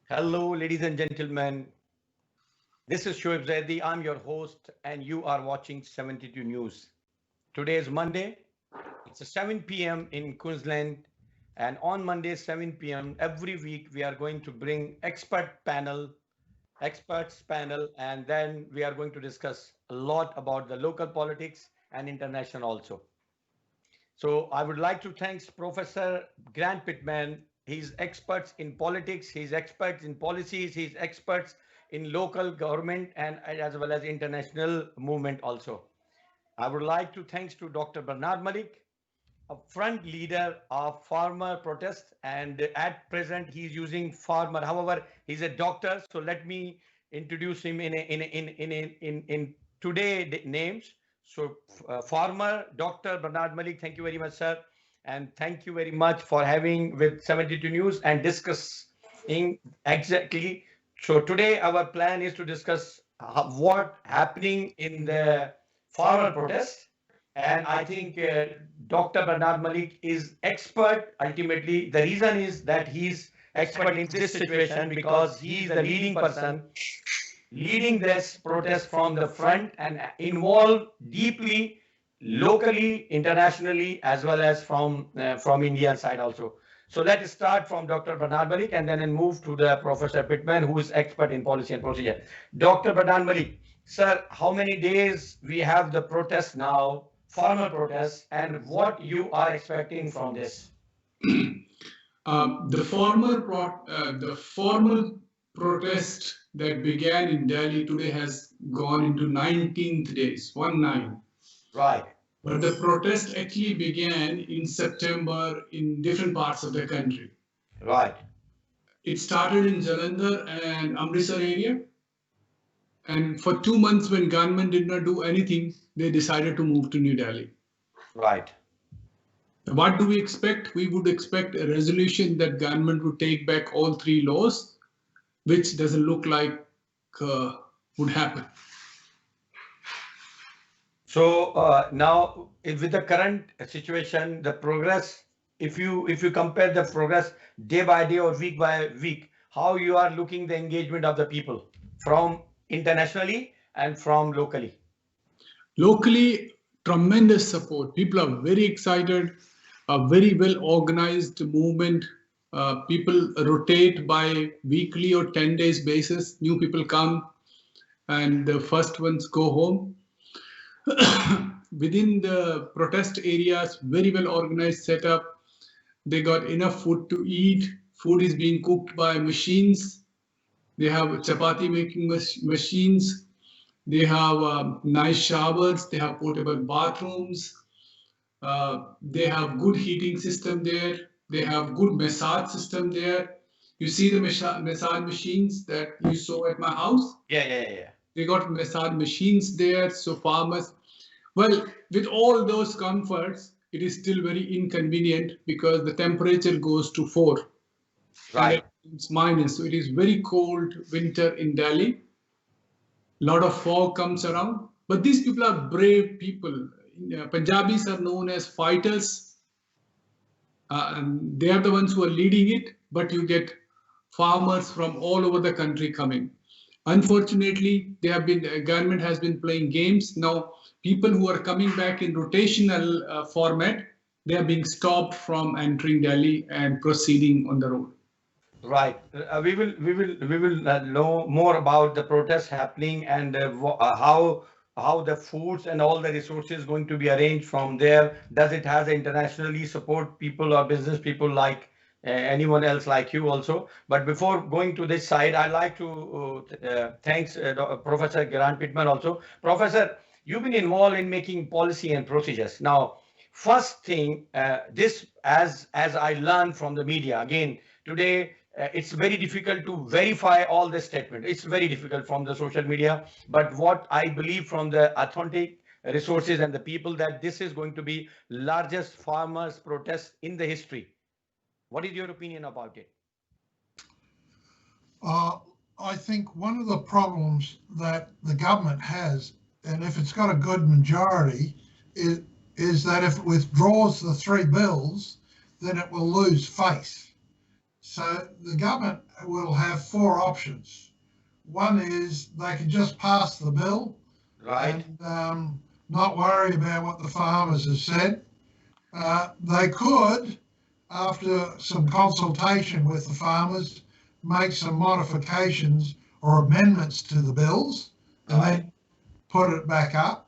Hello, ladies and gentlemen. This is Shoaib Zaidi. I'm your host, and you are watching 72 News. Today is Monday. It's 7 p.m. in Queensland, and on Monday, 7 p.m. every week, we are going to bring experts panel, and then we are going to discuss a lot about the local politics and international also. So I would like to thank Professor Grant Pittman. He's experts in politics, he's experts in policies, he's experts in local government and as well as international movement also. I would like to thanks to Dr. Bernard Malik, a front leader of farmer protest, and at present he's using farmer. However, he's a doctor, so let me introduce him in today names. So, farmer Dr. Bernard Malik, thank you very much, sir, and thank you very much for having with 72 News and discussing exactly. So today our plan is to discuss what happening in the farmer protest, and I think Dr. Bernard Malik is expert. Ultimately, the reason is that he's expert in this situation because he's the leading person leading this protest from the front and involved deeply locally, internationally, as well as from Indian side also. So let's start from Dr. Bernard Malik and then move to the Professor Pittman, who is expert in policy and procedure. Dr. Bernard Malik, sir, how many days we have the protest now, farmer protest, and what you are expecting from this? The formal protest that began in Delhi today has gone into 19th days, 1-9. Right. But the protest actually began in September in different parts of the country. Right. It started in Jalandhar and Amritsar area. And for 2 months, when government did not do anything, they decided to move to New Delhi. Right. What do we expect? We would expect a resolution that government would take back all three laws, which doesn't look like would happen. So now, with the current situation, the progress, if you compare the progress day by day or week by week, how you are looking the engagement of the people from internationally and from locally? Locally, tremendous support. People are very excited. A very well organized movement. People rotate by weekly or 10 days basis. New people come and the first ones go home. Within the protest areas, very well organized setup. They got enough food to eat. Food is being cooked by machines. They have chapati making machines. They have nice showers. They have portable bathrooms. They have good heating system there. They have good massage system there. You see the massage machines that you saw at my house? Yeah. They got massage machines there. So farmers, well, with all those comforts, it is still very inconvenient because the temperature goes to 4. Right. It's minus. So it is very cold winter in Delhi. A lot of fog comes around. But these people are brave people. Punjabis are known as fighters. And they are the ones who are leading it, but you get farmers from all over the country coming. Unfortunately, government has been playing games. Now, people who are coming back in rotational format, they are being stopped from entering Delhi and proceeding on the road. Right. We will know more about the protests happening and how the foods and all the resources going to be arranged from there. Does it has internationally support people or business people like anyone else like you also? But before going to this side, I'd like to thanks Professor Grant Pittman also. Professor, you've been involved in making policy and procedures. Now, first thing, this as I learned from the media again today, it's very difficult to verify all the statement. It's very difficult from the social media. But what I believe from the authentic resources and the people that this is going to be largest farmers protest in the history. What is your opinion about it? I think one of the problems that the government has, and if it's got a good majority, is that if it withdraws the 3 bills, then it will lose face. So the government will have four options. One is they can just pass the bill Right. and not worry about what the farmers have said. They could, after some consultation with the farmers, make some modifications or amendments to the bills and then put it back up.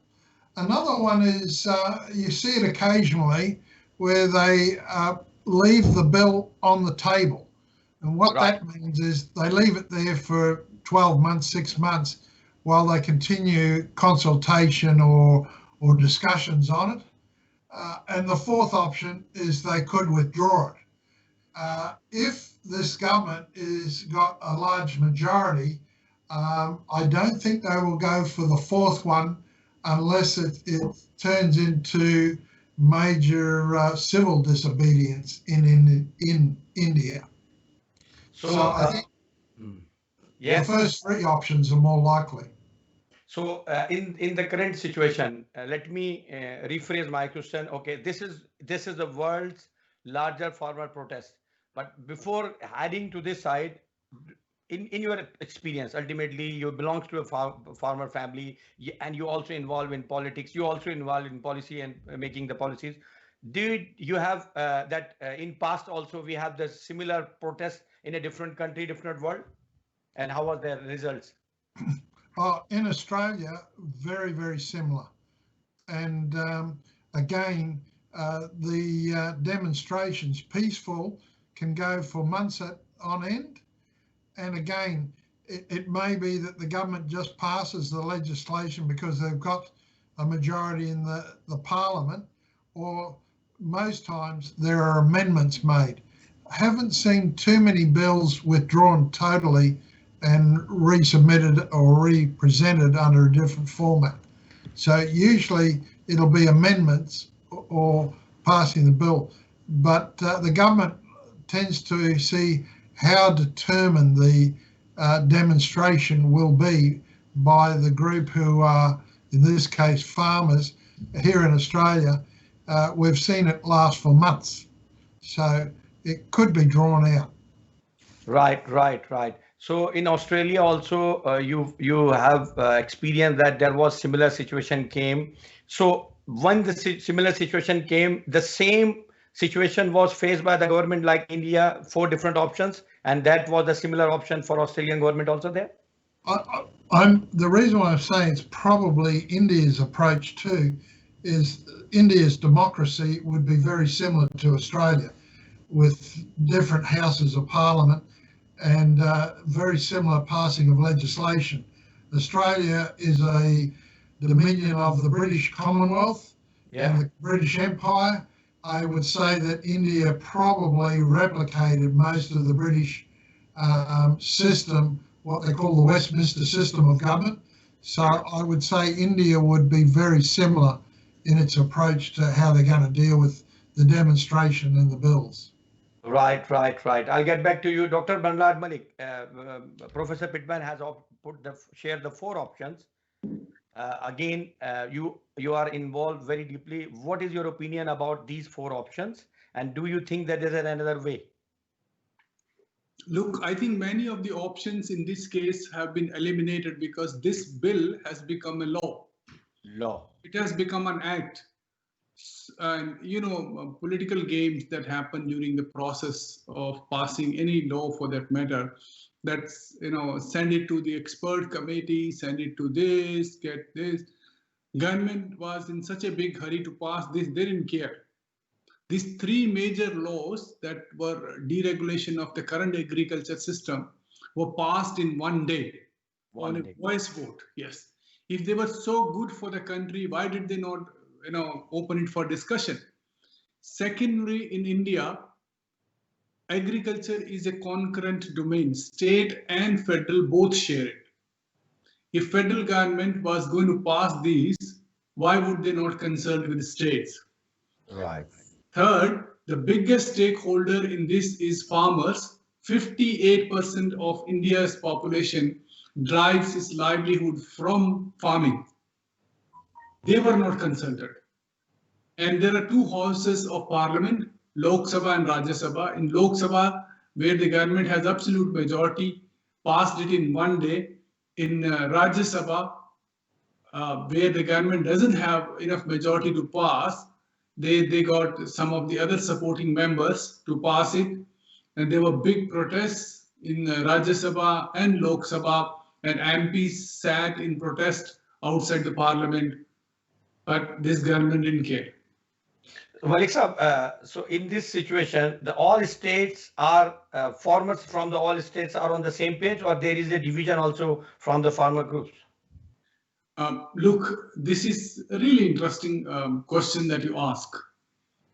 Another one is you see it occasionally where they leave the bill on the table. And what that means is they leave it there for 12 months, 6 months, while they continue consultation or discussions on it. And the fourth option is they could withdraw it. If this government has got a large majority, I don't think they will go for the fourth one unless it turns into major civil disobedience in India. So I think the first three options are more likely. So in the current situation, let me rephrase my question. Okay, this is the world's larger farmer protest. But before adding to this side, in your experience, ultimately you belong to a farmer family, and you also involved in politics. You also involved in policy and making the policies. Did you have that in past also we have the similar protest in a different country, different world, and how was their results? In Australia, very, very similar. And again, the demonstrations, peaceful, can go for months on end. And again, it may be that the government just passes the legislation because they've got a majority in the parliament, or most times there are amendments made. I haven't seen too many bills withdrawn totally and resubmitted or re-presented under a different format. So usually it'll be amendments or passing the bill, but the government tends to see how determined the demonstration will be by the group who are, in this case, farmers. Here in Australia, we've seen it last for months, so it could be drawn out. Right. So in Australia also, you have experienced that there was similar situation came. So when the similar situation came, the same situation was faced by the government like India, 4 different options, and that was a similar option for Australian government also there? The reason why I'm saying it's probably India's approach too is India's democracy would be very similar to Australia, with different houses of parliament and very similar passing of legislation. Australia is a dominion of the British Commonwealth and the British Empire. I would say that India probably replicated most of the British system, what they call the Westminster system of government. So I would say India would be very similar in its approach to how they're going to deal with the demonstration and the bills. Right. I'll get back to you, Dr. Bernard Malik. Professor Pittman has shared the 4 options. Again, you are involved very deeply. What is your opinion about these 4 options, and do you think that there is another way? Look, I think many of the options in this case have been eliminated because this bill has become a law. It has become an act. And political games that happen during the process of passing any law, for that matter, that's send it to the expert committee, send it to this, get this. Government was in such a big hurry to pass this, they didn't care. These 3 major laws that were deregulation of the current agriculture system were passed in one day on a voice vote. Yes, if they were so good for the country, why did they not open it for discussion? Secondly, in India, agriculture is a concurrent domain. State and federal both share it. If federal government was going to pass these, why would they not consult with the states? Right. Third, the biggest stakeholder in this is farmers. 58% of India's population derives its livelihood from farming. They were not consulted. And there are 2 houses of parliament, Lok Sabha and Rajya Sabha. In Lok Sabha, where the government has absolute majority, passed it in one day. In Rajya Sabha, where the government doesn't have enough majority to pass, they got some of the other supporting members to pass it. And there were big protests in Rajya Sabha and Lok Sabha, and MPs sat in protest outside the parliament, but this government didn't care. Malik Saab, so in this situation, the all states are farmers from the all states are on the same page, or there is a division also from the farmer groups? Look, this is a really interesting question that you ask.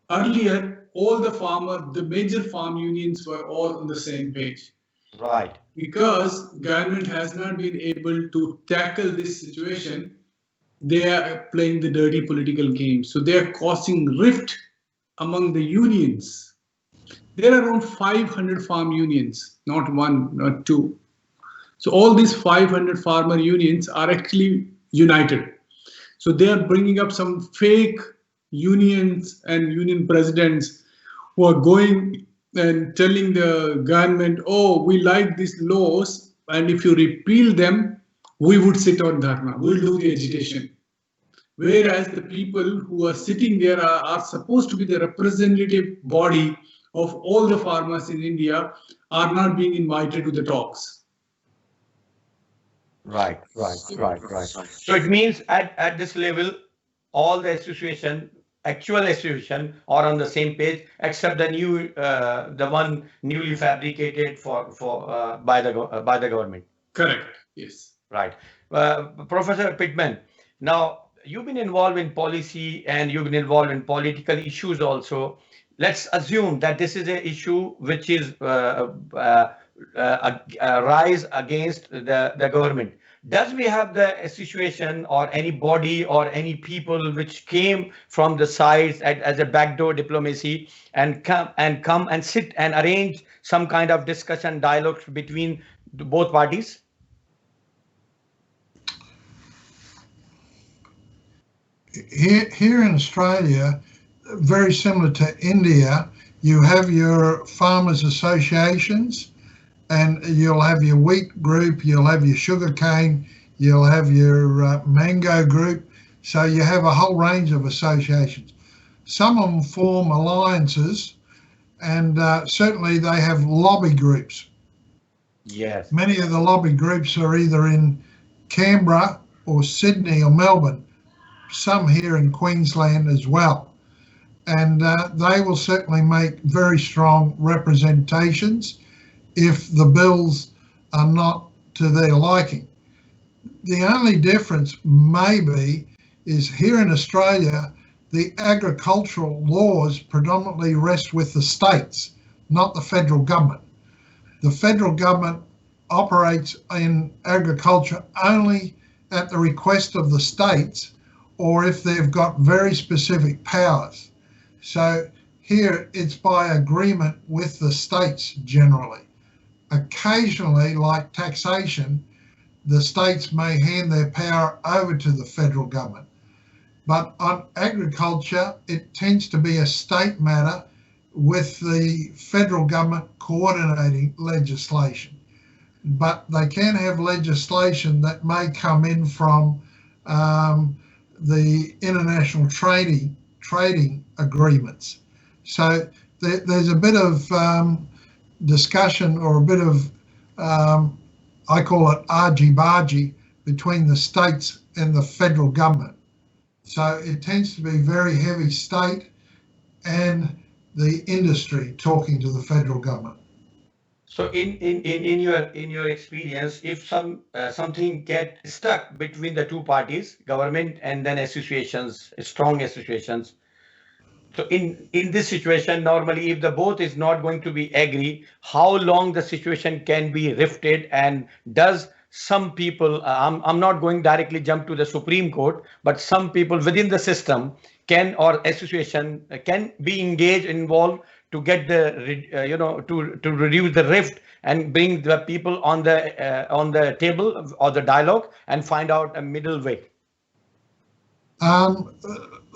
Earlier, all the major farm unions were all on the same page. Right. Because government has not been able to tackle this situation, they are playing the dirty political game. So they are causing rift among the unions. There are around 500 farm unions, not one, not two. So all these 500 farmer unions are actually united. So they are bringing up some fake unions and union presidents who are going and telling the government, oh, we like these laws, and if you repeal them, we would sit on dharna, we'll do the agitation. Whereas the people who are sitting there are supposed to be the representative body of all the farmers in India, are not being invited to the talks. Right. So it means at this level, all the actual association are on the same page, except the one newly fabricated by the government. Correct. Yes. Right. Professor Pittman, now you've been involved in policy and you've been involved in political issues also. Let's assume that this is an issue which is a rise against the government. Does we have the situation or any body or any people which came from the sides as a backdoor diplomacy and come and sit and arrange some kind of discussion dialogues between both parties? Here in Australia, very similar to India, you have your farmers associations, and you'll have your wheat group, you'll have your sugarcane, you'll have your mango group. So you have a whole range of associations. Some of them form alliances, and certainly they have lobby groups. Yes. Many of the lobby groups are either in Canberra or Sydney or Melbourne, some here in Queensland as well. And they will certainly make very strong representations if the bills are not to their liking. The only difference maybe is here in Australia, the agricultural laws predominantly rest with the states, not the federal government. The federal government operates in agriculture only at the request of the states, or if they've got very specific powers. So here it's by agreement with the states generally. Occasionally, like taxation, the states may hand their power over to the federal government. But on agriculture, it tends to be a state matter with the federal government coordinating legislation. But they can have legislation that may come in from the international trading agreements. So there's a bit of discussion, or a bit of, I call it argy-bargy, between the states and the federal government. So it tends to be very heavy state and the industry talking to the federal government. So in your experience, if something get stuck between the two parties, government and then associations, strong associations. So in this situation, normally if the both is not going to be agree, how long the situation can be rifted, and does some people, I'm not going directly jump to the Supreme Court, but some people within the system can, or association can be engaged, involved to get the, to reduce the rift and bring the people on the table or the dialogue and find out a middle way.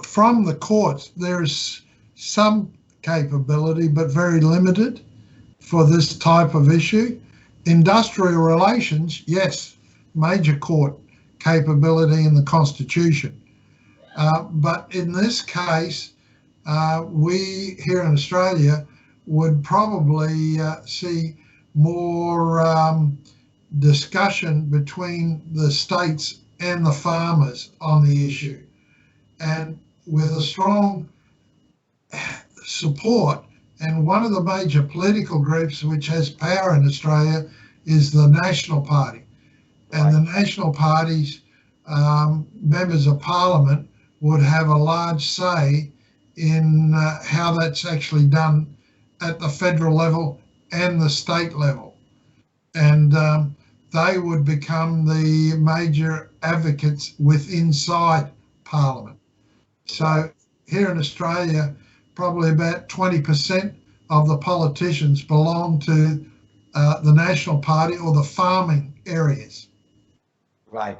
From the courts, there's some capability, but very limited. for this type of issue. Industrial relations, yes, major court capability in the Constitution. But in this case, we here in Australia would probably see more discussion between the states and the farmers on the issue. And with a strong support, and one of the major political groups which has power in Australia is the National Party. And the National Party's members of Parliament would have a large say in how that's actually done at the federal level and the state level. And they would become the major advocates inside Parliament. So here in Australia, probably about 20% of the politicians belong to the National Party or the farming areas. Right.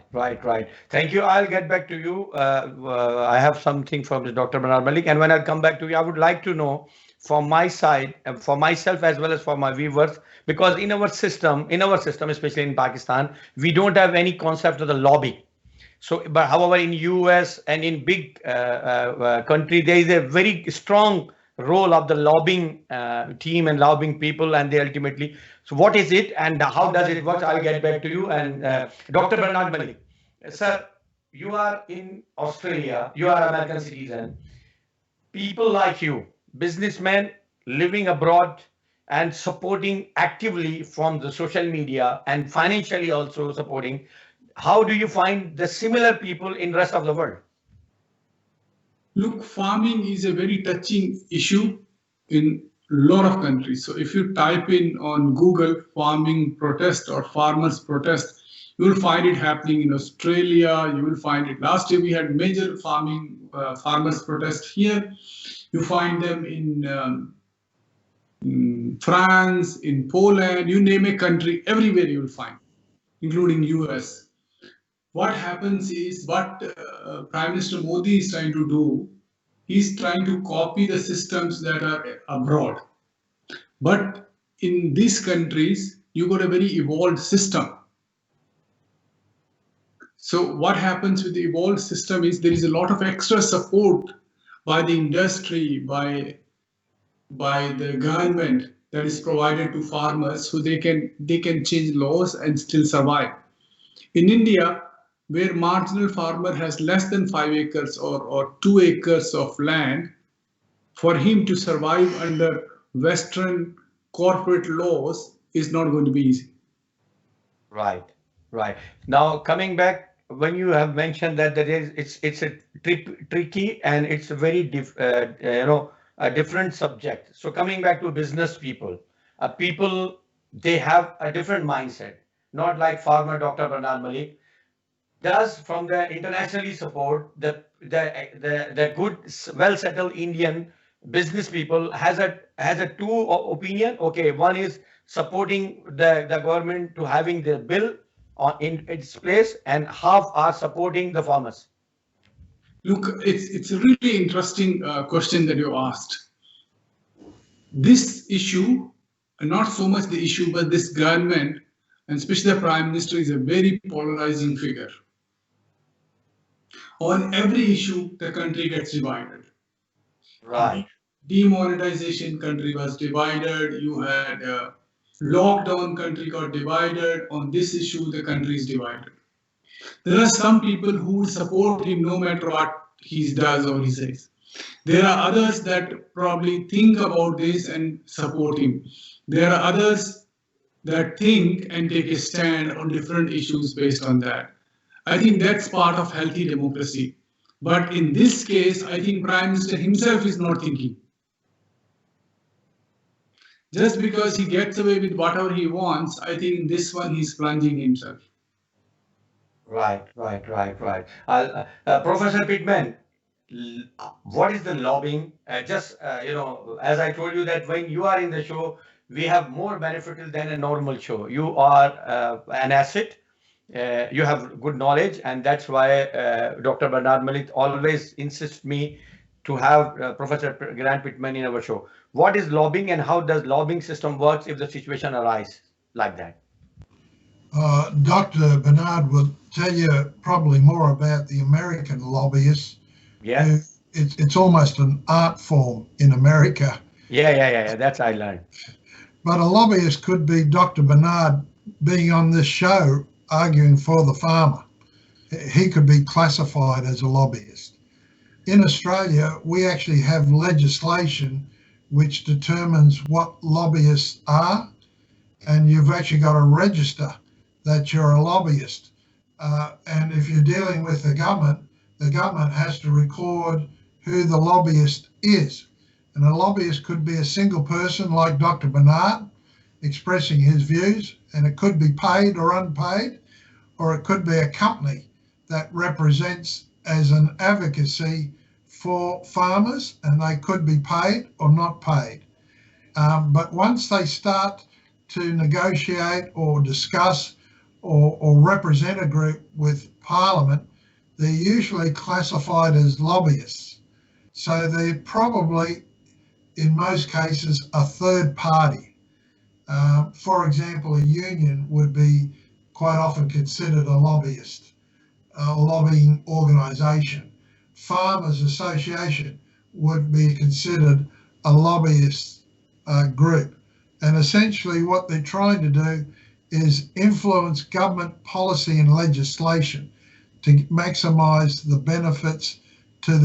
Thank you. I'll get back to you. I have something from the Dr. Bernard Malik, and when I come back to you, I would like to know from my side, for myself as well as for my viewers, because in our system, especially in Pakistan, we don't have any concept of the lobby. So, but however, in US and in big country, there is a very strong role of the lobbying team and lobbying people, and they ultimately. So, what is it and how does it work? I'll get back to you. And Dr. Bernard Malik, sir, you are in Australia. You are an American citizen. People like you, businessmen living abroad and supporting actively from the social media and financially also supporting. How do you find the similar people in rest of the world? Look, farming is a very touching issue in a lot of countries. So if you type in on Google farming protest or farmers protest, you will find it happening in Australia. You will find it. Last year we had major farmers protest here. You find them in France, in Poland, you name a country, everywhere you will find, including US. What happens is what Prime Minister Modi is trying to do, he's trying to copy the systems that are abroad. But in these countries, you got a very evolved system. So what happens with the evolved system is there is a lot of extra support by the industry, by the government that is provided to farmers, so they can change laws and still survive. In India, where marginal farmer has less than 5 acres or 2 acres of land, for him to survive under Western corporate laws is not going to be easy. Right. Now coming back, when you have mentioned that it's a tricky and it's a very a different subject. So coming back to business people, they have a different mindset, not like farmer Dr. Bernard Malik. Does from the internationally support the good, well-settled Indian business people has a two opinion. Okay, one is supporting the government to having the bill in its place, and half are supporting the farmers. Look, it's a really interesting question that you asked. This issue, not so much the issue, but this government, and especially the Prime Minister, is a very polarizing figure. On every issue, the country gets divided. Right. Demonetization, country was divided. You had lockdown, country got divided. On this issue, the country is divided. There are some people who support him no matter what he does or he says. There are others that probably think about this and support him. There are others that think and take a stand on different issues based on that. I think that's part of healthy democracy. But in this case, I think Prime Minister himself is not thinking. Just because he gets away with whatever he wants, I think in this one he's plunging himself. Right. Professor Pittman, what is the lobbying? As I told you that when you are in the show, we have more benefit than a normal show. You are an asset. You have good knowledge, and that's why Dr. Bernard Malik always insists me to have Professor Grant Pittman in our show. What is lobbying and how does lobbying system works if the situation arises like that? Dr. Bernard will tell you probably more about the American lobbyists. Yeah. It's almost an art form in America. Yeah. That's I learned. But a lobbyist could be Dr. Bernard being on this show arguing for the farmer. He could be classified as a lobbyist. In Australia, we actually have legislation which determines what lobbyists are, and you've actually got to register that you're a lobbyist. And if you're dealing with the government has to record who the lobbyist is. And a lobbyist could be a single person like Dr. Bernard expressing his views, and it could be paid or unpaid, or it could be a company that represents as an advocacy for farmers, and they could be paid or not paid. But once they start to negotiate or discuss or represent a group with Parliament, they're usually classified as lobbyists. So they're probably, in most cases, a third party. For example, a union would be quite often considered a lobbyist, a lobbying organisation. Farmers Association would be considered a lobbyist group. And essentially what they're trying to do is influence government policy and legislation to maximise the benefits to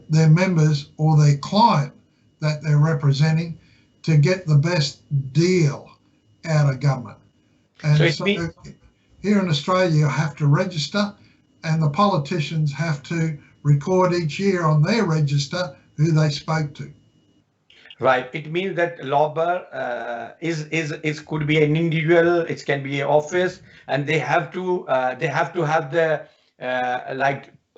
their members or their client that they're representing to get the best deal out of government. And so here in Australia, you have to register, and the politicians have to record each year on their register who they spoke to. Right. It means that lobber is could be an individual. It can be an office, and they have to have the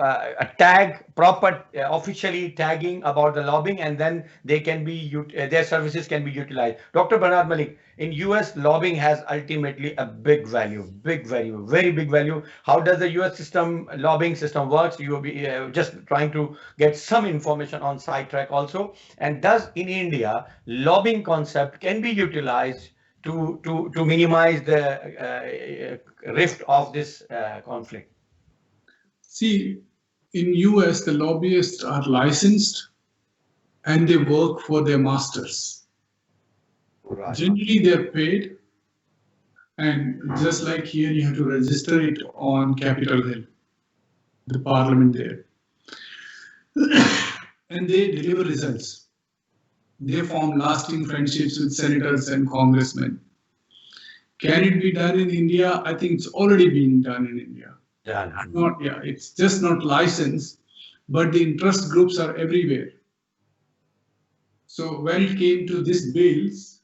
a tag, proper officially tagging about the lobbying, and then they can be their services can be utilized. Dr. Bernard Malik, in US, lobbying has ultimately a big value, very big value. How does the US system, lobbying system works? You will be just trying to get some information on sidetrack also. And does in India, lobbying concept can be utilized to minimize the rift of this conflict? See, in US, the lobbyists are licensed and they work for their masters. Right. Generally, they're paid, and just like here, you have to register it on Capitol Hill, the parliament there. And they deliver results. They form lasting friendships with senators and congressmen. Can it be done in India? I think it's already being done in India. It's just not licensed, but the interest groups are everywhere. So when it came to these bills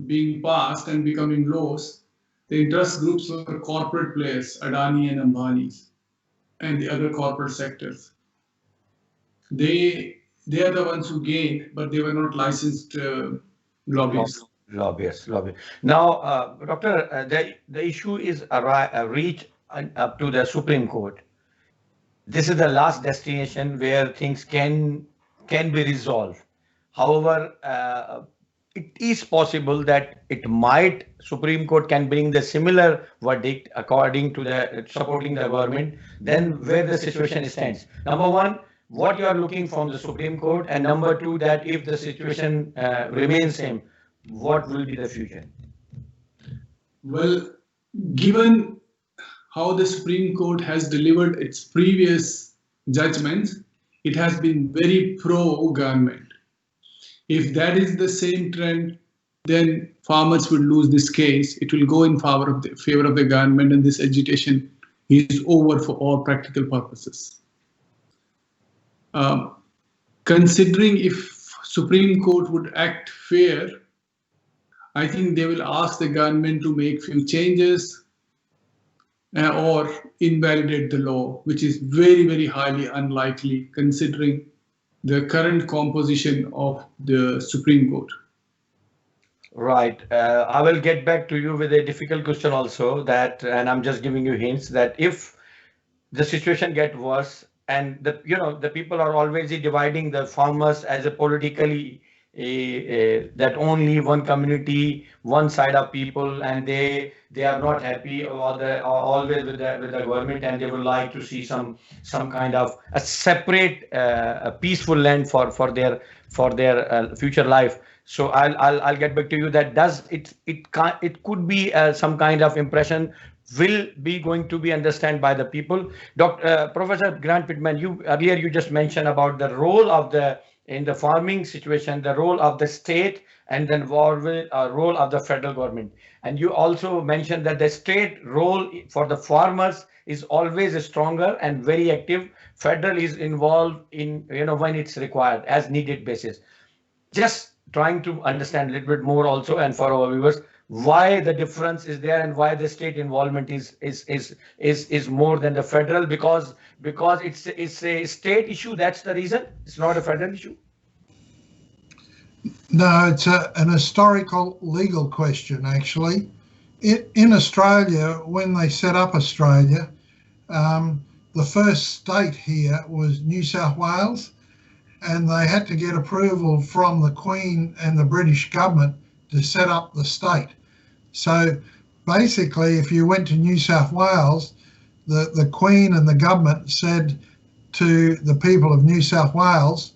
being passed and becoming laws, the interest groups were corporate players, Adani and Ambani, and the other corporate sectors. They are the ones who gained, but they were not licensed lobbyists. Lobbyists. Now, Doctor, the issue is reached up to the Supreme Court. This is the last destination where things can be resolved. However, it is possible that Supreme Court can bring the similar verdict according to the supporting the government, then where the situation stands. Number one, what you are looking from the Supreme Court, and number two, that if the situation remains same, what will be the future? Well, given how the Supreme Court has delivered its previous judgments, it has been very pro-government. If that is the same trend, then farmers will lose this case. It will go in favor of the government, and this agitation is over for all practical purposes. Considering if Supreme Court would act fair, I think they will ask the government to make few changes or invalidate the law, which is very highly unlikely considering the current composition of the Supreme Court. Right. I will get back to you with a difficult question also, and I'm just giving you hints that if the situation gets worse and the people are always dividing the farmers as a politically that only one community, one side of people, and they are not happy or they are always with the government, and they would like to see some kind of a separate a peaceful land for their future life. So I'll get back to you. That does it could be some kind of impression will be going to be understood by the people. Professor Grant Pittman, you just mentioned about the role of the in the farming situation, the role of the state, and then role of the federal government. And you also mentioned that the state role for the farmers is always stronger and very active. Federal is involved in when it's required as needed basis. Just trying to understand a little bit more also, and for our viewers, why the difference is there and why the state involvement is more than the federal, because it's a state issue. That's the reason. It's not a federal issue. No, it's an historical legal question, actually. In Australia, when they set up Australia, the first state here was New South Wales, and they had to get approval from the Queen and the British government to set up the state. So basically, if you went to New South Wales, the Queen and the government said to the people of New South Wales,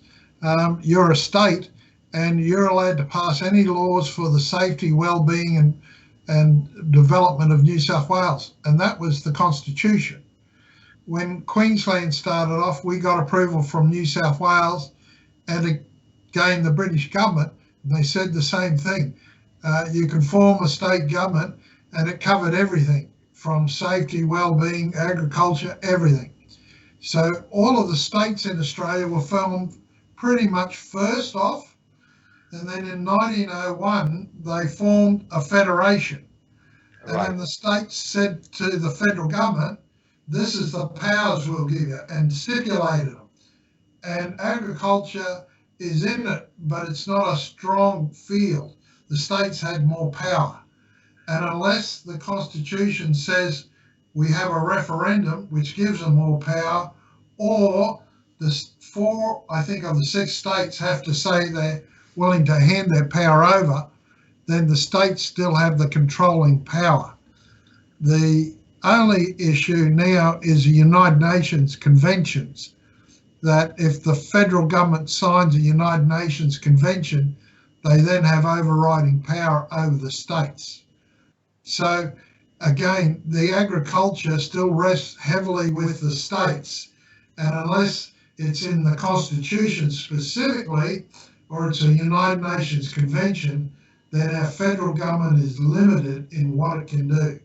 you're a state and you're allowed to pass any laws for the safety, well-being and development of New South Wales. And that was the Constitution. When Queensland started off, we got approval from New South Wales, and again the British government, they said the same thing. You can form a state government, and it covered everything from safety, well-being, agriculture, everything. So all of the states in Australia were formed pretty much first off, and then in 1901 they formed a federation. And then the states said to the federal government, this is the powers we'll give you, and stipulated them. And agriculture is in it, but it's not a strong field. The states had more power. And unless the Constitution says we have a referendum, which gives them more power, or the 4, I think, of the 6 states have to say they're willing to hand their power over, then the states still have the controlling power. The only issue now is the United Nations conventions, that if the federal government signs a United Nations convention, they then have overriding power over the states. So again, the agriculture still rests heavily with the states, and unless it's in the Constitution specifically, or it's a United Nations convention, then our federal government is limited in what it can do.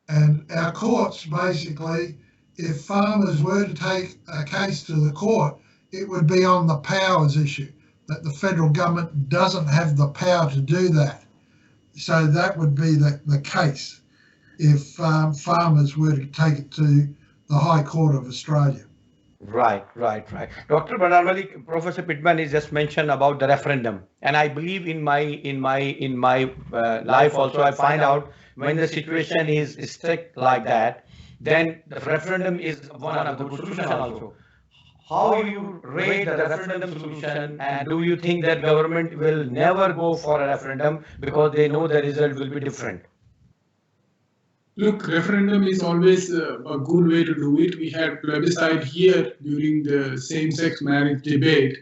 And our courts, basically, if farmers were to take a case to the court, it would be on the powers issue, that the federal government doesn't have the power to do that. So that would be the case if farmers were to take it to the High Court of Australia. Right. Dr. Banarwali, Professor Pittman has just mentioned about the referendum, and I believe in my life also I find out when the situation is strict like that, then the referendum is one of the good solutions also. How you rate the referendum solution, and do you think that government will never go for a referendum because they know the result will be different? Look, referendum is always a good way to do it. We had plebiscite here during the same-sex marriage debate.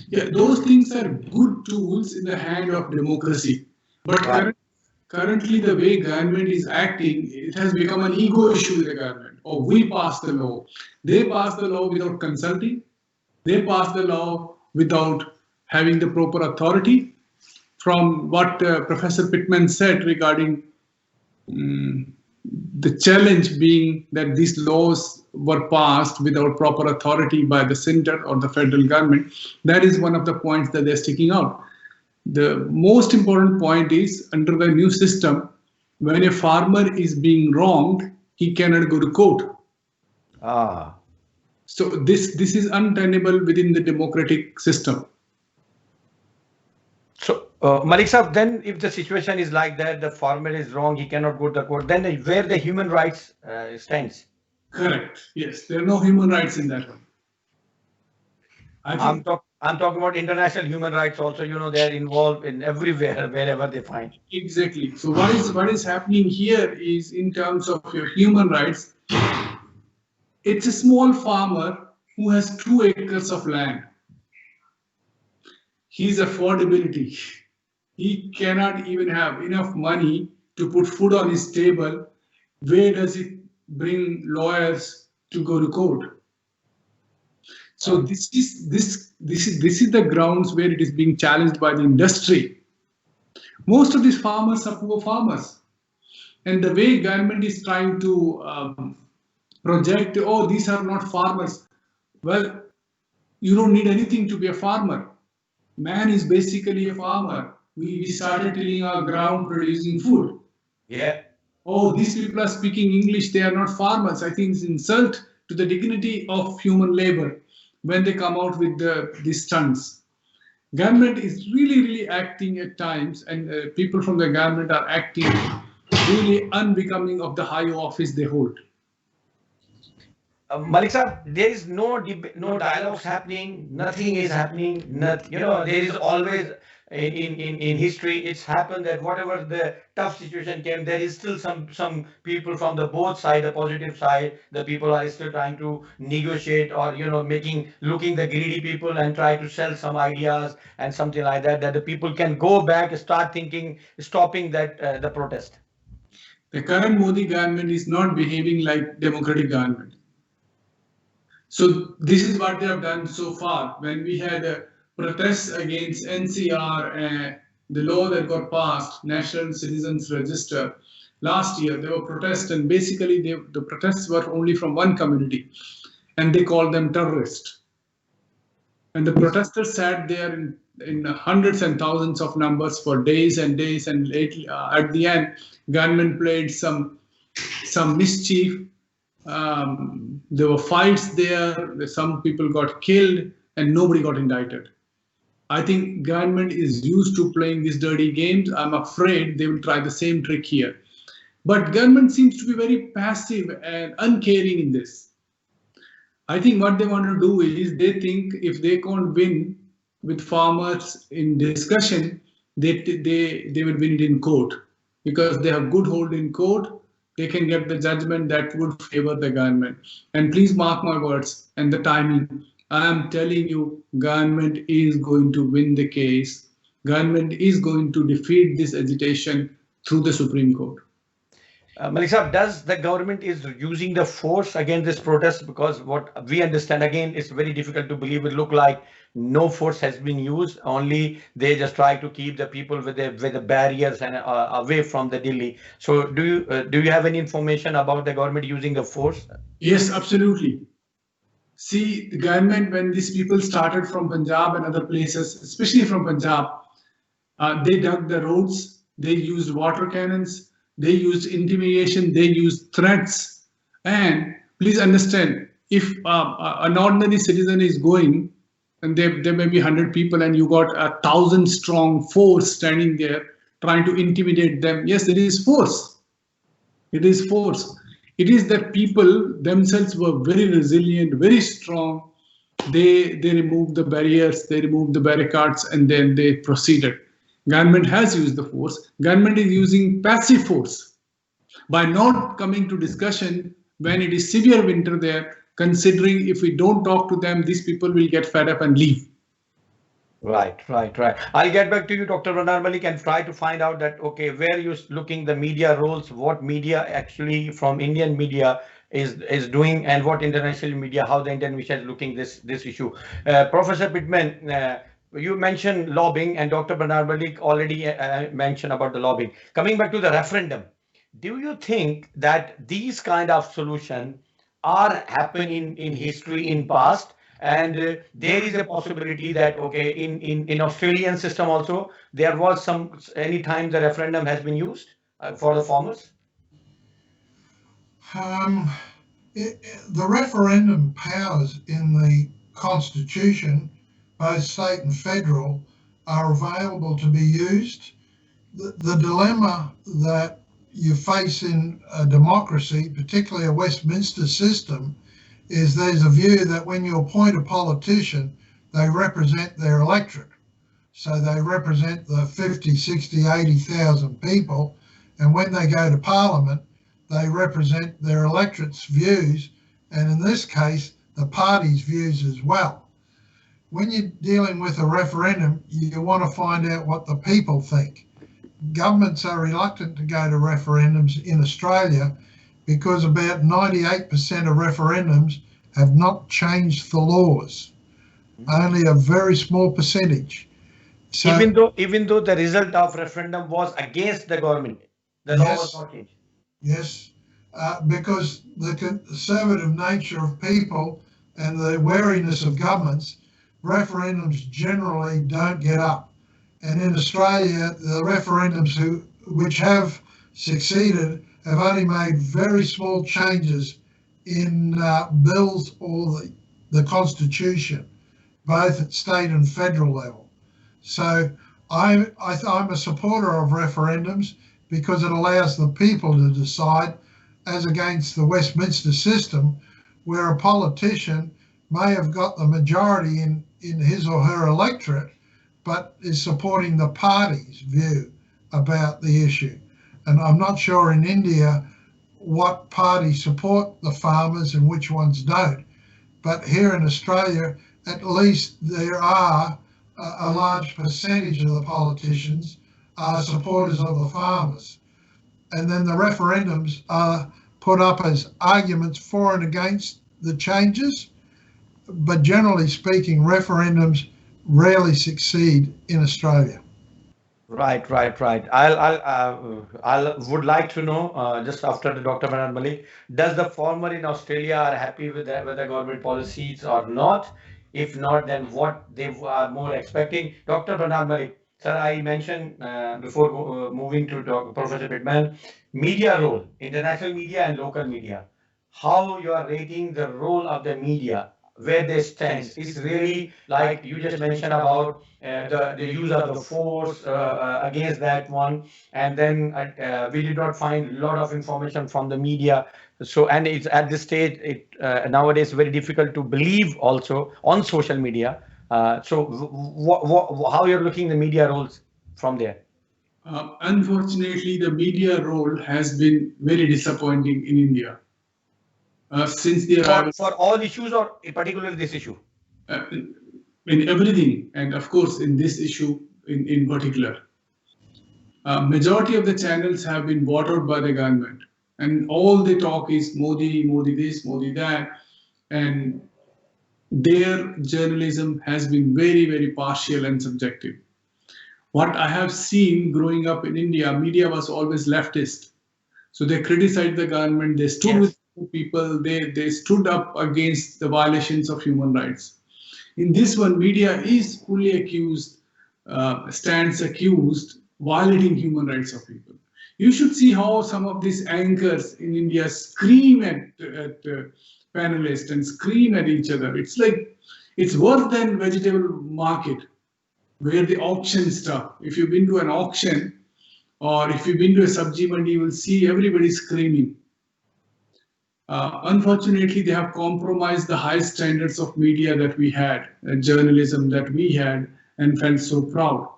Yeah, those things are good tools in the hand of democracy. But currently, the way government is acting, it has become an ego issue with the government. Oh, we pass the law. They pass the law without consulting. They pass the law without having the proper authority. From what Professor Pittman said regarding the challenge being that these laws were passed without proper authority by the center or the federal government, that is one of the points that they're sticking out. The most important point is, under the new system, when a farmer is being wronged, he cannot go to court. So this is untenable within the democratic system. So, Malik Sahab, then if the situation is like that, the farmer is wrong, he cannot go to the court, then where the human rights stands? Correct. Yes, there are no human rights in that one. I'm talking about international human rights also. You know, they're involved in everywhere, wherever they find. Exactly. So what is happening here is, in terms of your human rights, it's a small farmer who has 2 acres of land. His affordability, he cannot even have enough money to put food on his table. Where does it bring lawyers to go to court? So this is the grounds where it is being challenged by the industry. Most of these farmers are poor farmers, and the way government is trying to project, oh, these are not farmers. Well, you don't need anything to be a farmer. Man is basically a farmer. We started tilling our ground, producing food. Yeah. Oh, these people are speaking English, they are not farmers. I think it's insult to the dignity of human labor when they come out with these stunts. Government is really acting at times, and people from the government are acting really unbecoming of the high office they hold. Malik sir, there is no dialogues happening, nothing is happening. You know, there is always in history, it's happened that whatever the tough situation came, there is still some people from the both side, the positive side, the people are still trying to negotiate, or you know, looking the greedy people and try to sell some ideas and something like that, that the people can go back, start thinking, stopping that the protest. The current Modi government is not behaving like democratic government. So this is what they have done so far. When we had protests against NCR, the law that got passed, National Citizens Register, last year, there were protests, and basically the protests were only from one community, and they called them terrorists. And the protesters sat there in hundreds and thousands of numbers for days and days, and lately, at the end, government played some mischief. There were fights there, some people got killed, and nobody got indicted. I think government is used to playing these dirty games. I'm afraid they will try the same trick here. But government seems to be very passive and uncaring in this. I think what they want to do is, they think if they can't win with farmers in discussion, they will win it in court, because they have good hold in court. They can get the judgment that would favor the government. And please mark my words and the timing. I am telling you, government is going to win the case. Government is going to defeat this agitation through the Supreme Court. Malik Saab, does the government is using the force against this protest? Because what we understand, again, it's very difficult to believe. It look like no force has been used. Only they just try to keep the people with the barriers and away from the Delhi. So do you have any information about the government using the force? Yes, absolutely. See, the government, when these people started from Punjab and other places, especially from Punjab, they dug the roads. They used water cannons. They used intimidation, they used threats. And please understand, if an ordinary citizen is going, and there may be 100 people, and you got 1,000 strong force standing there trying to intimidate them, yes, there is force. It is force. It is that people themselves were very resilient, very strong. They removed the barriers, they removed the barricades, and then they proceeded. Government has used the force. Government is using passive force by not coming to discussion when it is severe winter there, considering if we don't talk to them, these people will get fed up and leave. Right. I'll get back to you, Dr. Ranar Malik, and try to find out that, okay, where you're looking the media roles, what media actually from Indian media is doing, and what international media, how the international is looking this issue. Professor Pittman, you mentioned lobbying, and Dr. Ranar Malik already mentioned about the lobbying. Coming back to the referendum, do you think that these kind of solutions are happening in history in past, and there is a possibility that, okay, in Australian system also there was any time the referendum has been used for the farmers? The referendum powers in the Constitution, both state and federal, are available to be used. The dilemma that you face in a democracy, particularly a Westminster system, is there's a view that when you appoint a politician, they represent their electorate. So they represent the 50, 60, 80,000 people. And when they go to Parliament, they represent their electorate's views, and in this case, the party's views as well. When you're dealing with a referendum, you want to find out what the people think. Governments are reluctant to go to referendums in Australia because about 98% of referendums have not changed the laws. Only a very small percentage. So, even though the result of referendum was against the government, the law was not changed. Yes, because the conservative nature of people and the wariness of governments, referendums generally don't get up. And in Australia, the referendums which have succeeded have only made very small changes in bills or the Constitution, both at state and federal level. So I'm a supporter of referendums because it allows the people to decide, as against the Westminster system, where a politician may have got the majority in his or her electorate, but is supporting the party's view about the issue. And I'm not sure in India what parties support the farmers and which ones don't. But here in Australia, at least there are a large percentage of the politicians are supporters of the farmers. And then the referendums are put up as arguments for and against the changes. But generally speaking, referendums rarely succeed in Australia. Right. I would like to know, just after the Dr. Bernard Malik, does the farmer in Australia are happy with the government policies or not? If not, then what they are more expecting? Dr. Bernard Malik, sir, I mentioned before moving to Professor Pittman, media role, international media and local media. How you are rating the role of the media, where they stand? It's really like you just mentioned about the use of the force against that one, and then we did not find a lot of information from the media. So, and it's at this stage, it nowadays very difficult to believe also on social media. So, how you're looking the media roles from there? Unfortunately, the media role has been very disappointing in India. Since the arrival for all issues, or particularly this issue? In everything, and of course in this issue in particular. Majority of the channels have been bought out by the government, and all they talk is Modi, Modi this, Modi that, and their journalism has been very, very partial and subjective. What I have seen growing up in India, media was always leftist. So they criticized the government, they stood with people, they stood up against the violations of human rights. In this one, media is fully accused, stands accused, violating human rights of people. You should see how some of these anchors in India scream at panelists and scream at each other. It's like, it's worse than vegetable market, where the auction stuff. If you've been to an auction, or if you've been to a sabji mandi, you will see everybody screaming. Unfortunately, they have compromised the high standards of media that we had, journalism that we had, and felt so proud.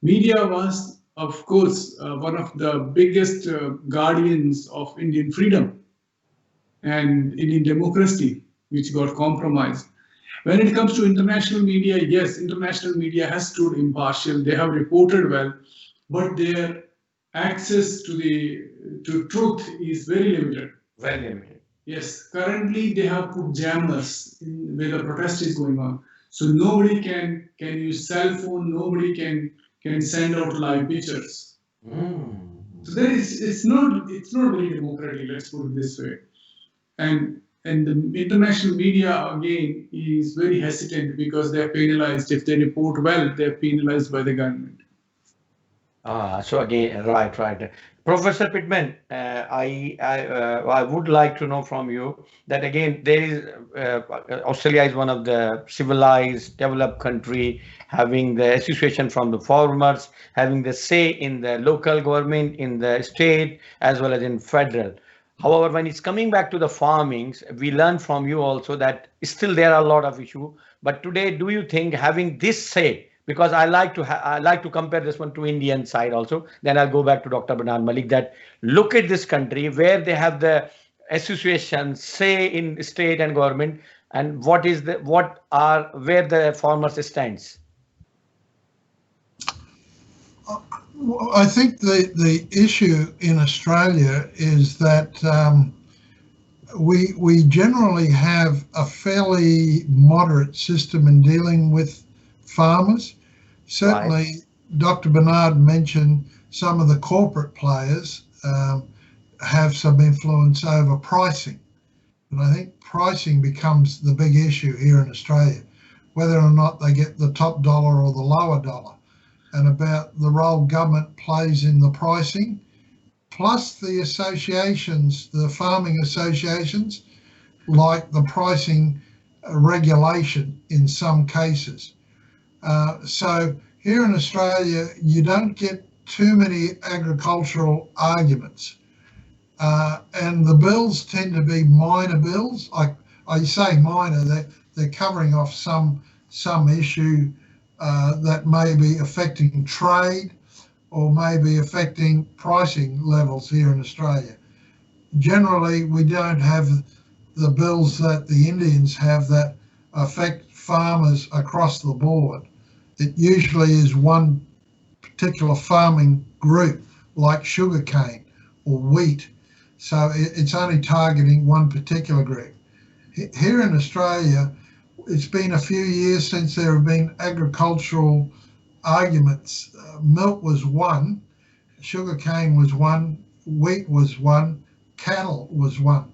Media was, of course, one of the biggest guardians of Indian freedom and Indian democracy, which got compromised. When it comes to international media, yes, international media has stood impartial. They have reported well, but their access to truth is very limited. Very limited. Yes, currently they have put jammers where the protest is going on. So nobody can use cell phone, nobody can send out live pictures. So there is, it's not very democratic, let's put it this way. And the international media again is very hesitant because they're penalized. If they report well, they're penalized by the government. So again, right. Professor Pittman, I would like to know from you that again, there is Australia is one of the civilized, developed country, having the association from the farmers, having the say in the local government, in the state, as well as in federal. However, when it's coming back to the farmings, we learn from you also that still there are a lot of issues. But today, do you think having this say, because I like to compare this one to Indian side also, then I'll go back to Dr. Bernard Malik, that look at this country where they have the association say in state and government, and where the farmers stands. I think the issue in Australia is that we generally have a fairly moderate system in dealing with farmers. Certainly, right. Dr. Bernard mentioned some of the corporate players have some influence over pricing. And I think pricing becomes the big issue here in Australia, whether or not they get the top dollar or the lower dollar, and about the role government plays in the pricing, plus the associations, the farming associations, like the pricing regulation in some cases. So here in Australia, you don't get too many agricultural arguments. And the bills tend to be minor bills. I say minor, they're covering off some issue that may be affecting trade or may be affecting pricing levels here in Australia. Generally, we don't have the bills that the Indians have that affect farmers across the board. It usually is one particular farming group, like sugarcane or wheat. So it's only targeting one particular group. Here in Australia, it's been a few years since there have been agricultural arguments. Milk was one, sugarcane was one, wheat was one, cattle was one.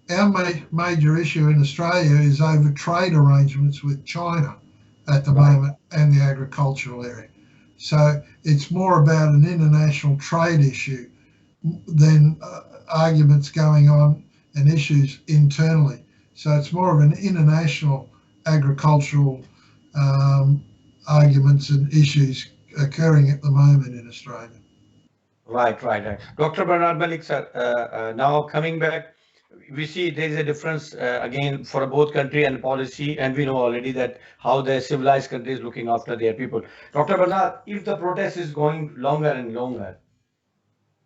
Our major issue in Australia is over trade arrangements with China at the moment and the agricultural area. So it's more about an international trade issue than arguments going on and issues internally. So it's more of an international agricultural arguments and issues occurring at the moment in Australia. Right. Dr. Bernard Malik, sir, now coming back, we see there is a difference again for both country and policy, and we know already that how the civilized country is looking after their people. Dr. Bernard, if the protest is going longer and longer,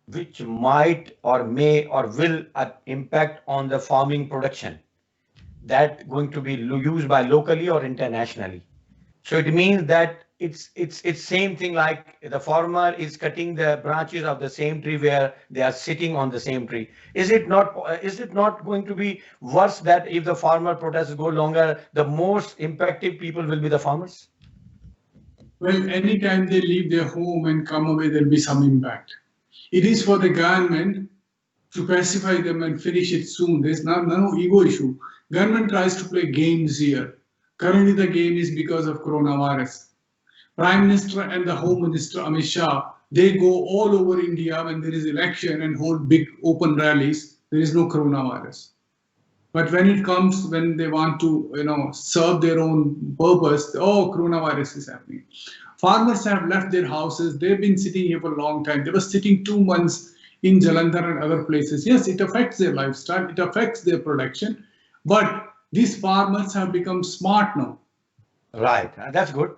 which might or may or will impact on the farming production, that going to be used by locally or internationally. So it means that it's same thing, like the farmer is cutting the branches of the same tree where they are sitting on the same tree. Is it not going to be worse that if the farmer protests go longer, the most impacted people will be the farmers? Well, anytime they leave their home and come away, there'll be some impact. It is for the government to pacify them and finish it soon. There's no ego issue. Government tries to play games here. Currently, the game is because of coronavirus. Prime Minister and the Home Minister Amit Shah, they go all over India when there is election and hold big open rallies. There is no coronavirus. But when it comes, when they want to, serve their own purpose, oh, coronavirus is happening. Farmers have left their houses. They've been sitting here for a long time. They were sitting 2 months in Jalandhar and other places. Yes, it affects their lifestyle. It affects their production. But these farmers have become smart now. Right. That's good.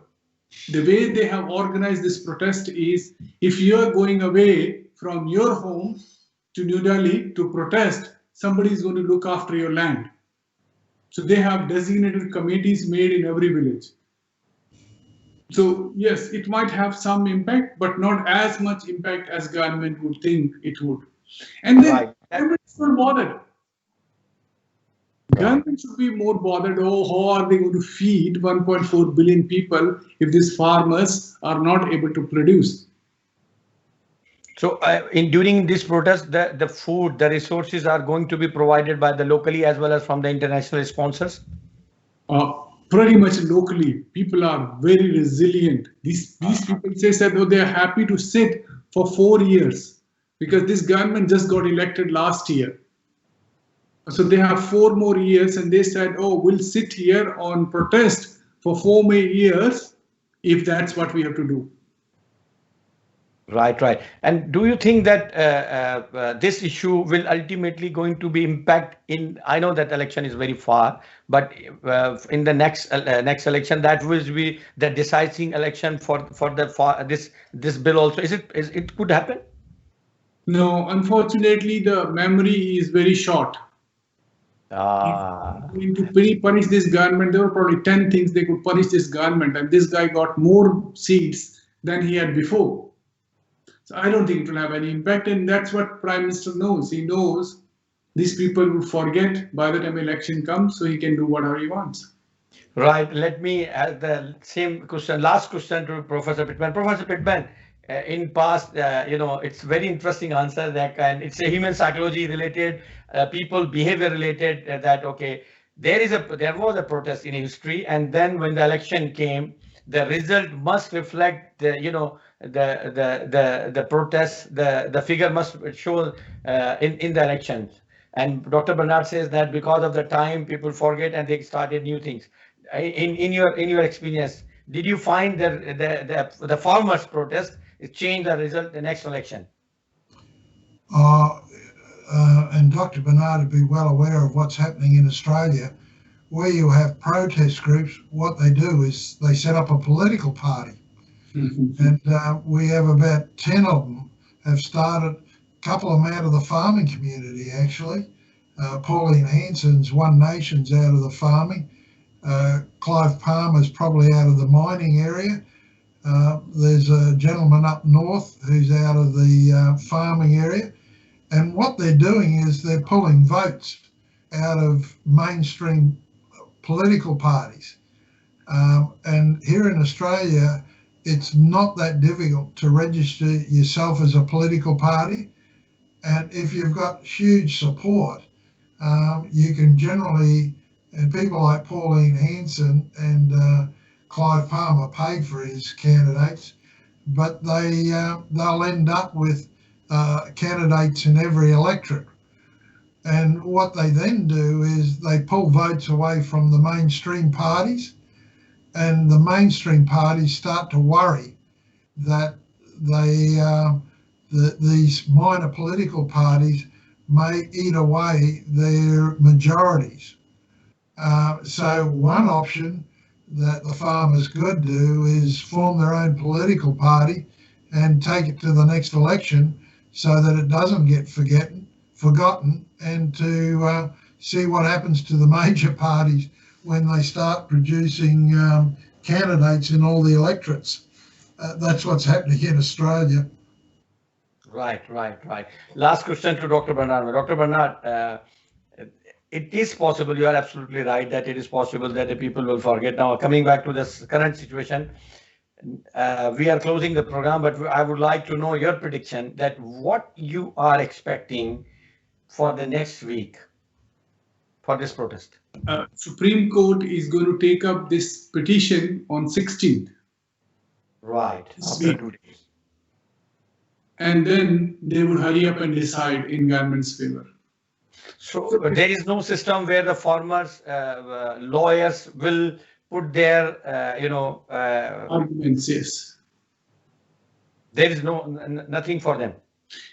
The way they have organized this protest is, if you are going away from your home to New Delhi to protest, somebody is going to look after your land. So they have designated committees made in every village. So yes, it might have some impact, but not as much impact as government would think it would. And then government is not bothered. Government should be more bothered. Oh, how are they going to feed 1.4 billion people if these farmers are not able to produce? So during this protest, the food, the resources are going to be provided by the locally as well as from the international sponsors? Pretty much locally. People are very resilient. These people say that they are happy to sit for 4 years because this government just got elected last year. So they have 4 more years, and they said, oh, we'll sit here on protest for 4 more years if that's what we have to do. Right, right. And do you think that this issue will ultimately going to be impact in? I know that election is very far, but in the next election, that will be the deciding election for this bill also. Is it could happen? No, unfortunately, the memory is very short. If Ah, going to punish this government, there were probably 10 things they could punish this government, and this guy got more seats than he had before. So I don't think it will have any impact, and that's what Prime Minister knows. He knows these people will forget by the time election comes, so he can do whatever he wants. right. Let me ask the same question, last question to Professor Pittman. Professor Pittman, in past, it's very interesting answer that, and it's a human psychology related, people behavior related. That okay, there was a protest in history, and then when the election came, the result must reflect the protest. The figure must show in the elections. And Dr. Bernard says that because of the time, people forget and they started new things. In your experience, did you find the farmers' protest change the result the next election? Uh, and Dr. Bernard would be well aware of what's happening in Australia, where you have protest groups. What they do is they set up a political party, and we have about 10 of them have started. A couple of them out of the farming community, actually. Pauline Hanson's One Nation's out of the farming. Clive Palmer's probably out of the mining area. There's a gentleman up north who's out of the farming area. And what they're doing is they're pulling votes out of mainstream political parties. And here in Australia, it's not that difficult to register yourself as a political party. And if you've got huge support, you can generally, and people like Pauline Hanson and Clive Palmer paid for his candidates, but they'll end up with candidates in every electorate. And what they then do is they pull votes away from the mainstream parties, and the mainstream parties start to worry that these minor political parties may eat away their majorities. So one option that the farmers could do is form their own political party and take it to the next election so that it doesn't get forgotten, and to see what happens to the major parties when they start producing candidates in all the electorates. That's what's happening in Australia. Right. Last question to Dr. Bernard. Dr. Bernard, it is possible, you are absolutely right, that it is possible that the people will forget. Now, coming back to this current situation, we are closing the program, but I would like to know your prediction that what you are expecting for the next week for this protest. Supreme Court is going to take up this petition on 16th. Right, after 2 days. And then they would hurry up and decide in government's favor. So there is no system where the farmers, lawyers will put their, arguments. Yes. There is nothing for them.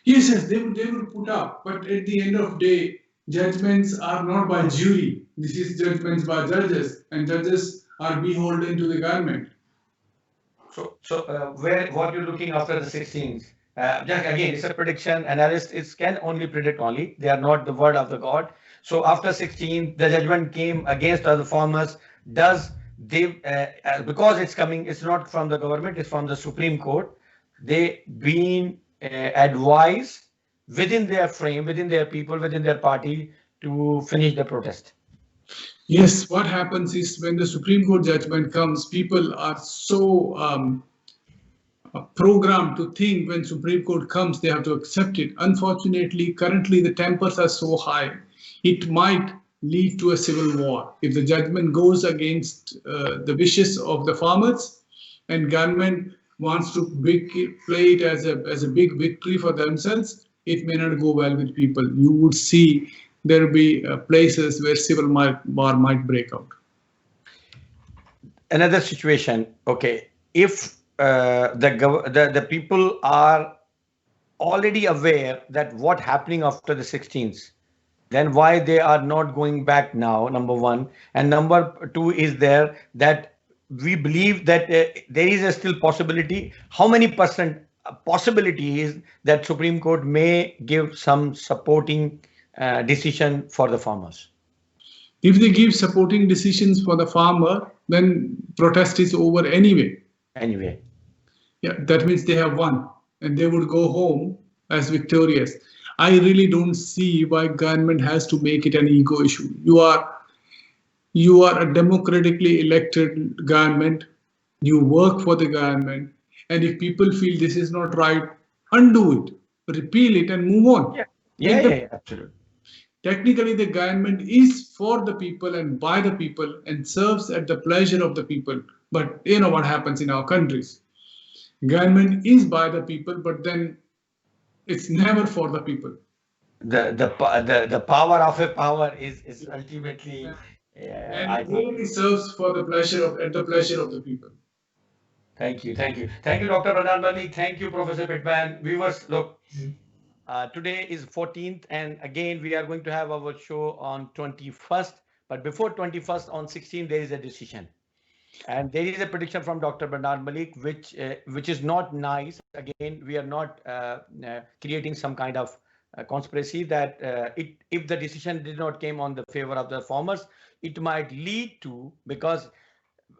Yes, they will put up. But at the end of the day, judgments are not by jury. This is judgments by judges, and judges are beholden to the government. So what you're looking after the 16th? Just again, it's a prediction. Analysts can only predict only. They are not the word of the God. So after 16, the judgment came against the farmers. Does they, because it's coming, it's not from the government, it's from the Supreme Court. They been advised within their frame, within their people, within their party to finish the protest. Yes, what happens is when the Supreme Court judgment comes, people are so programmed to think when Supreme Court comes, they have to accept it. Unfortunately, currently the tempers are so high, it might lead to a civil war. If the judgment goes against the wishes of the farmers, and government wants to play it as a big victory for themselves, it may not go well with people. You would see there will be places where civil war might break out. Another situation, okay, if the people are already aware that what happening after the 16th, then why they are not going back now, number one. And number two is there that we believe that there is a still possibility. How many percent possibility is that Supreme Court may give some supporting decision for the farmers? If they give supporting decisions for the farmer, then protest is over anyway. Anyway. Yeah, that means they have won and they would go home as victorious. I really don't see why government has to make it an ego issue. You are a democratically elected government. You work for the government. And if people feel this is not right, undo it, repeal it and move on. Yeah, absolutely. Technically, the government is for the people and by the people and serves at the pleasure of the people. But you know what happens in our countries. Government is by the people, but then it's never for the people. The power of a power is ultimately and only serves for the pleasure of at the pleasure of the people. Thank you, Dr. Bernard Malik. Thank you, Professor Pittman. Viewers, look, today is 14th, and again we are going to have our show on 21st. But before 21st, on 16th, there is a decision. And there is a prediction from Dr. Bernard Malik, which is not nice. Again, we are not creating some kind of conspiracy that if the decision did not came on the favor of the farmers, it might lead to, because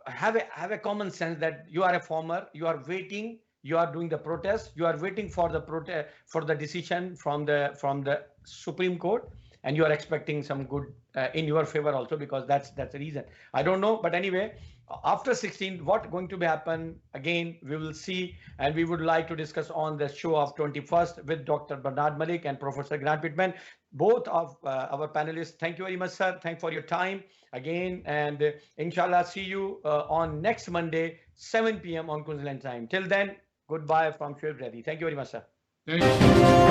have a common sense that you are a farmer, you are waiting, you are doing the protest, you are waiting for the decision from the Supreme Court, and you are expecting some good in your favor also, because that's the reason. I don't know, but anyway, after 16, what going to be happen, again we will see, and we would like to discuss on the show of 21st with Dr. Bernard Malik and Professor Grant Pittman, both of our panelists. Thank you very much, sir. Thank for your time again, and inshallah see you on next Monday 7 p.m. on Queensland time. Till then, goodbye from Shoaib Reddy. Thank you very much, sir. Thank you.